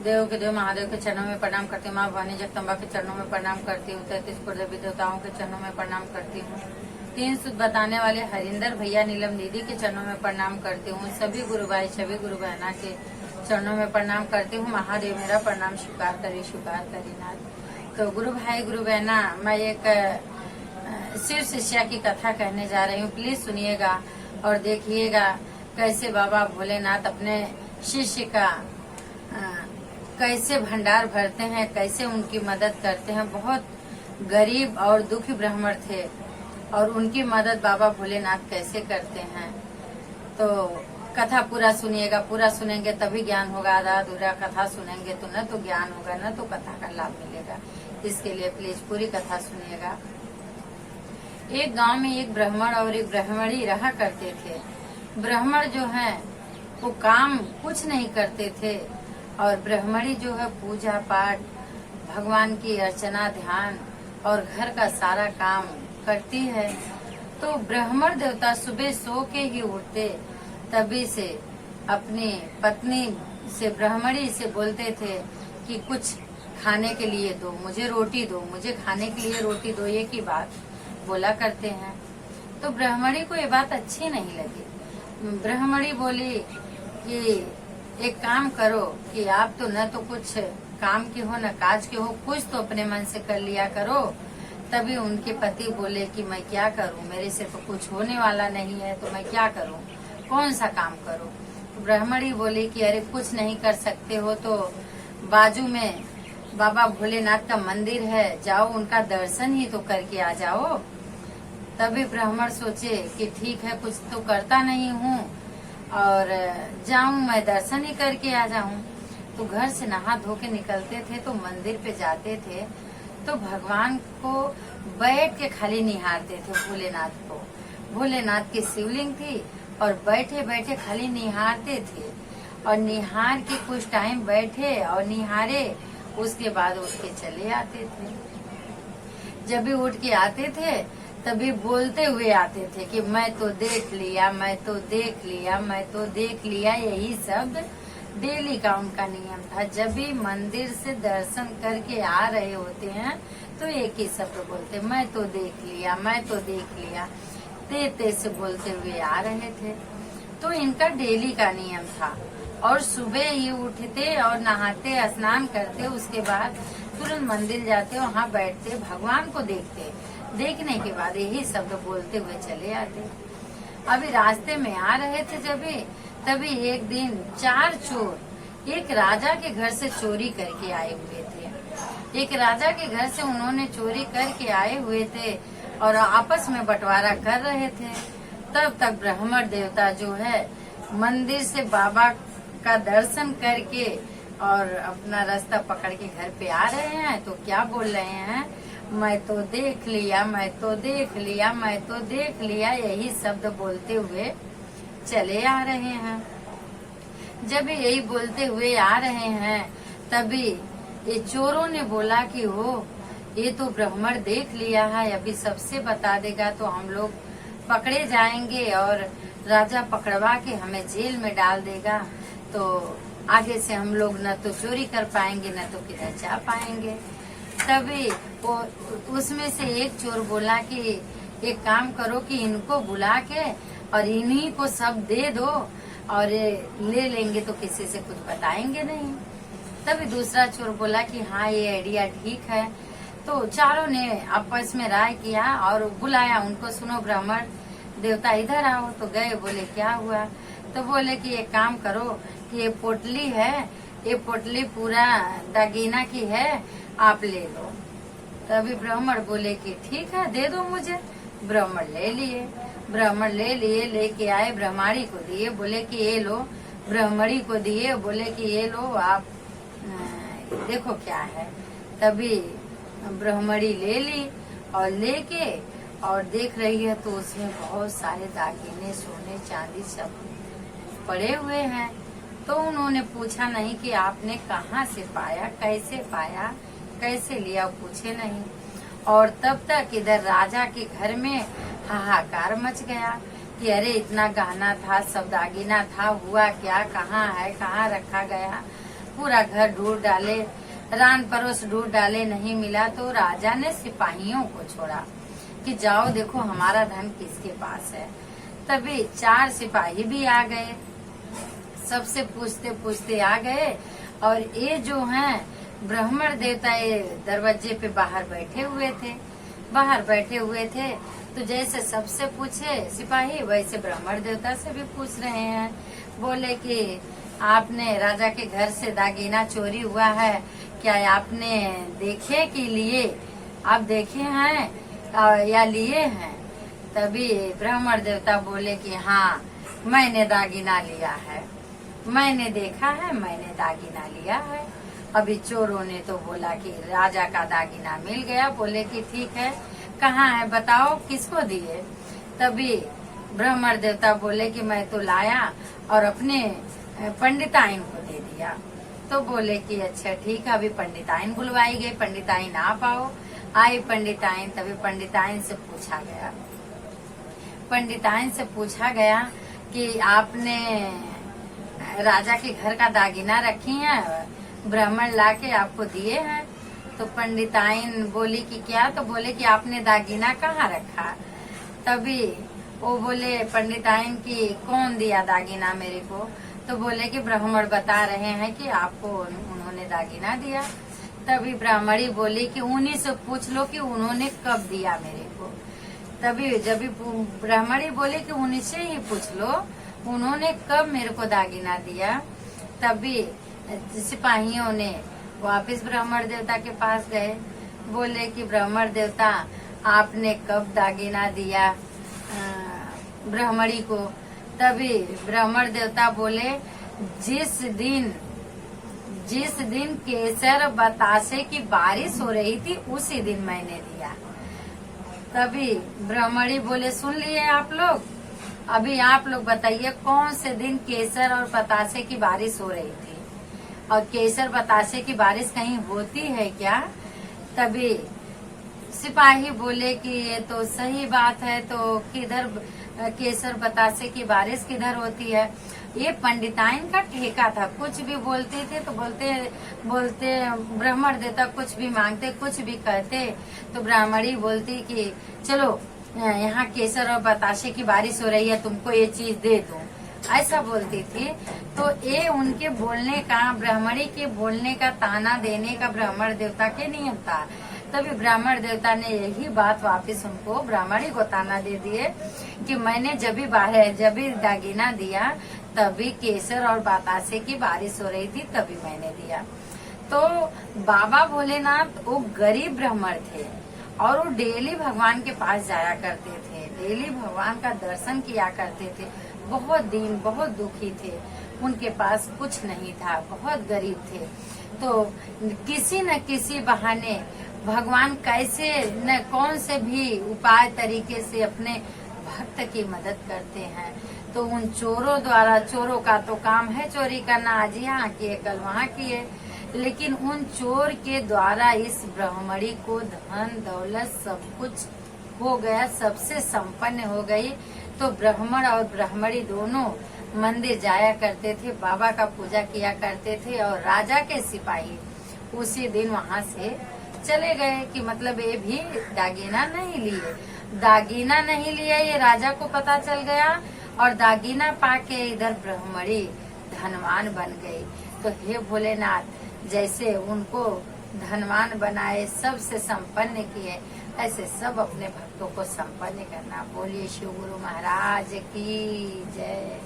देव के देव महादेव के चरणों में प्रणाम करती हूँ। माँ भवानी जगदम्बा के चरणों में प्रणाम करती हूँ। 33 देवी देवताओं के चरणों में प्रणाम करती हूँ। 3 सूत्र बताने वाले हरिंदर भैया नीलम दीदी के चरणों में प्रणाम करती हूँ। सभी गुरु भाई सभी गुरु बहना के चरणों में प्रणाम करती हूँ। महादेव मेरा प्रणाम स्वीकार करी नाथ। तो गुरु भाई गुरु बहना, मैं एक शिव शिष्या की कथा कहने जा रही हूँ। प्लीज सुनिएगा और देखिएगा कैसे बाबा भोलेनाथ अपने शिष्य का कैसे भंडार भरते हैं, कैसे उनकी मदद करते हैं। बहुत गरीब और दुखी ब्राह्मण थे और उनकी मदद बाबा भोलेनाथ कैसे करते हैं। तो कथा पूरा सुनिएगा, पूरा सुनेंगे तभी ज्ञान होगा। आधा अधूरा कथा सुनेंगे तो न तो ज्ञान होगा न तो कथा का लाभ मिलेगा। इसके लिए प्लीज पूरी कथा सुनिएगा। एक गांव में एक ब्राह्मण और एक ब्राह्मणी रहा करते थे। ब्राह्मण जो है वो काम कुछ नहीं करते थे और ब्राह्मणी जो है पूजा पाठ, भगवान की अर्चना, ध्यान और घर का सारा काम करती है। तो ब्राह्मण देवता सुबह सो के ही उठते, तभी से अपनी पत्नी से ब्राह्मणी से बोलते थे कि कुछ खाने के लिए दो, मुझे रोटी दो, मुझे खाने के लिए रोटी दो, ये की बात बोला करते हैं। तो ब्राह्मणी को ये बात अच्छी नहीं लगी। ब्राह्मणी बोली कि एक काम करो कि आप तो न तो कुछ काम के हो न काज के हो, कुछ तो अपने मन से कर लिया करो। तभी उनके पति बोले कि मैं क्या करूं, मेरे से तो कुछ होने वाला नहीं है, तो मैं क्या करूं, कौन सा काम करूं। तो ब्राह्मणी बोली कि अरे कुछ नहीं कर सकते हो तो बाजू में बाबा भोलेनाथ का मंदिर है, जाओ उनका दर्शन ही तो करके आ जाओ। तभी ब्राह्मण सोचे कि ठीक है, कुछ तो करता नहीं हूँ और जाऊं मैं दर्शन ही करके आ जाऊं। तो घर से नहा धो के निकलते थे तो मंदिर पे जाते थे तो भगवान को बैठ के खाली निहारते थे। भोलेनाथ को, भोलेनाथ की शिवलिंग थी और बैठे बैठे खाली निहारते थे। और निहार के कुछ टाइम बैठे और निहारे, उसके बाद उठ के चले आते थे। जब भी उठ के आते थे तभी बोलते हुए आते थे कि मैं तो देख लिया, मैं तो देख लिया, मैं तो देख लिया। यही शब्द डेली का उनका नियम था। जब भी मंदिर से दर्शन करके आ रहे होते हैं तो एक ही शब्द बोलते, मैं तो देख लिया, मैं तो देख लिया। तेज से बोलते हुए आ रहे थे। तो इनका डेली का नियम था। और सुबह ही उठते और नहाते, स्नान करते, उसके बाद तुरंत मंदिर जाते, वहाँ बैठते, भगवान को देखते। देखने के बाद यही शब्द बोलते हुए चले आते। अभी रास्ते में आ रहे थे तभी एक दिन 4 चोर एक राजा के घर से चोरी करके आए हुए थे। एक राजा के घर से उन्होंने चोरी करके आए हुए थे और आपस में बंटवारा कर रहे थे। तब तक ब्राह्मण देवता जो है मंदिर से बाबा का दर्शन करके और अपना रास्ता पकड़ के घर पे आ रहे हैं। तो क्या बोल रहे हैं, मैं तो देख लिया, मैं तो देख लिया, मैं तो देख लिया। यही शब्द बोलते हुए चले आ रहे हैं। जब यही बोलते हुए आ रहे हैं तभी ये चोरों ने बोला कि हो, ये तो ब्राह्मण देख लिया है, अभी सबसे बता देगा तो हम लोग पकड़े जाएंगे और राजा पकड़वा के हमें जेल में डाल देगा। तो आगे से हम लोग न तो चोरी कर पाएंगे न तो किधर जा पाएंगे। तभी वो उसमें से एक चोर बोला कि एक काम करो कि इनको बुला के और इन्हीं को सब दे दो और ले लेंगे तो किसी से कुछ बताएंगे नहीं। तभी दूसरा चोर बोला कि हाँ ये आइडिया ठीक है। तो चारों ने आपस में राय किया और बुलाया उनको, सुनो ब्राह्मण देवता इधर आओ। तो गए, बोले क्या हुआ। तो बोले कि एक काम करो कि ये पोटली है, ये पोटली पूरा दागीना की है, आप ले लो। तभी ब्राह्मण बोले कि ठीक है दे दो मुझे। ब्राह्मण ले लिए, ब्राह्मण ले लिए, लेके आए, ब्राह्मणी को दिए, बोले कि ये लो। ब्राह्मणी को दिए, बोले कि ये लो, आप देखो क्या है। तभी ब्राह्मणी ले ली और लेके और देख रही है तो उसमें बहुत सारे दागिने, सोने चांदी सब पड़े हुए हैं। तो उन्होंने पूछा नहीं कि आपने कहाँ से पाया, कैसे लिया, पूछे नहीं। और तब तक इधर राजा के घर में हाहाकार मच गया कि अरे इतना गहना था, सब दागिना था, हुआ क्या, कहाँ है, कहाँ रखा गया। पूरा घर ढूंढ डाले, रान परोस ढूंढ डाले, नहीं मिला तो राजा ने सिपाहियों को छोड़ा कि जाओ देखो हमारा धन किसके पास है। तभी 4 सिपाही भी आ गए, सबसे पूछते पूछते आ गए। और ये जो हैं ब्राह्मण देवता ये दरवाजे पे बाहर बैठे हुए थे। तो जैसे सबसे पूछे सिपाही, वैसे ब्राह्मण देवता से भी पूछ रहे हैं। बोले कि आपने राजा के घर से दागीना चोरी हुआ है क्या, आपने देखे कि लिए, आप देखे हैं या लिए हैं? तभी ब्राह्मण देवता बोले कि हाँ, मैंने दागीना लिया है, मैंने देखा है, मैंने दागीना लिया है। अभी चोरों ने तो बोला कि राजा का दागीना मिल गया। बोले कि ठीक है, कहाँ है बताओ, किसको दिए? तभी ब्राह्मण देवता बोले कि मैं तो लाया और अपने पंडिताइन को दे दिया। तो बोले कि अच्छा ठीक है, अभी पंडिताइन बुलवाई गई, पंडिताइन आप आओ। आई पंडिताइन, तभी पंडिताइन से पूछा गया कि आपने राजा के घर का दागीना रखी है, ब्राह्मण लाके आपको दिए हैं? तो पंडिताइन बोली कि क्या? तो बोले कि आपने दागीना कहाँ रखा? तभी वो बोले पंडिताइन की कौन दिया दागीना मेरे को? तो बोले कि ब्राह्मण बता रहे हैं कि आपको उन्होंने दागीना दिया। तभी ब्राह्मणी बोली कि उन्हीं से पूछ लो कि उन्होंने कब दिया मेरे को। तभी जब ब्राह्मणी बोली कि उन्हीं से ही पूछ लो उन्होंने कब मेरे को दागीना दिया। तभी सिपाहियों ने वापस ब्राह्मण देवता के पास गए। बोले कि ब्राह्मण देवता आपने कब दागीना दिया ब्राह्मणी को? तभी ब्राह्मण देवता बोले जिस दिन केसर बतासे की बारिश हो रही थी उसी दिन मैंने दिया। तभी ब्राह्मणी बोले सुन लिए आप लोग, अभी आप लोग बताइए कौन से दिन केसर और बतासे की बारिश हो रही थी, और केसर बतासे की बारिश कहीं होती है क्या? तभी सिपाही बोले कि ये तो सही बात है, तो किधर केसर बतासे की बारिश किधर होती है? ये पंडिताइन का ठेका था, कुछ भी बोलते थे तो बोलते ब्राह्मण देवता कुछ भी मांगते, कुछ भी कहते तो ब्राह्मणी बोलती कि चलो यहाँ केसर और बतासे की बारिश हो रही है, तुमको ये चीज दे दूं, ऐसा बोलती थी। तो ये उनके बोलने का, ब्राह्मणी के बोलने का, ताना देने का ब्राह्मण देवता के नियम था। तभी ब्राह्मण देवता ने यही बात वापस उनको, ब्राह्मणी को ताना दे दिए कि मैंने जब भी दागीना दिया तभी केसर और बतासे की बारिश हो रही थी, तभी मैंने दिया। तो बाबा भोलेनाथ वो गरीब ब्राह्मण थे और वो डेली भगवान के पास जाया करते थे, डेली भगवान का दर्शन किया करते थे। बहुत दिन बहुत दुखी थे, उनके पास कुछ नहीं था, बहुत गरीब थे। तो किसी न किसी बहाने भगवान कैसे न कौन से भी उपाय तरीके से अपने भक्त की मदद करते हैं। तो उन चोरों द्वारा, चोरों का तो काम है चोरी करना, आज यहाँ किए कल वहाँ किए, लेकिन उन चोर के द्वारा इस ब्राह्मणी को धन दौलत सब कुछ हो गया, सबसे संपन्न हो गई। तो ब्राह्मण और ब्राह्मणी दोनों मंदिर जाया करते थे, बाबा का पूजा किया करते थे, और राजा के सिपाही उसी दिन वहाँ से चले गए कि मतलब ये भी दागीना नहीं लिए, ये राजा को पता चल गया और दागीना पाके इधर ब्राह्मणी धनवान बन गई। तो हे भोलेनाथ, जैसे उनको धनवान बनाए, सबसे संपन्न किए, ऐसे सब अपने भक्तों को संपन्न करना। बोलिए शिव गुरु महाराज की जय।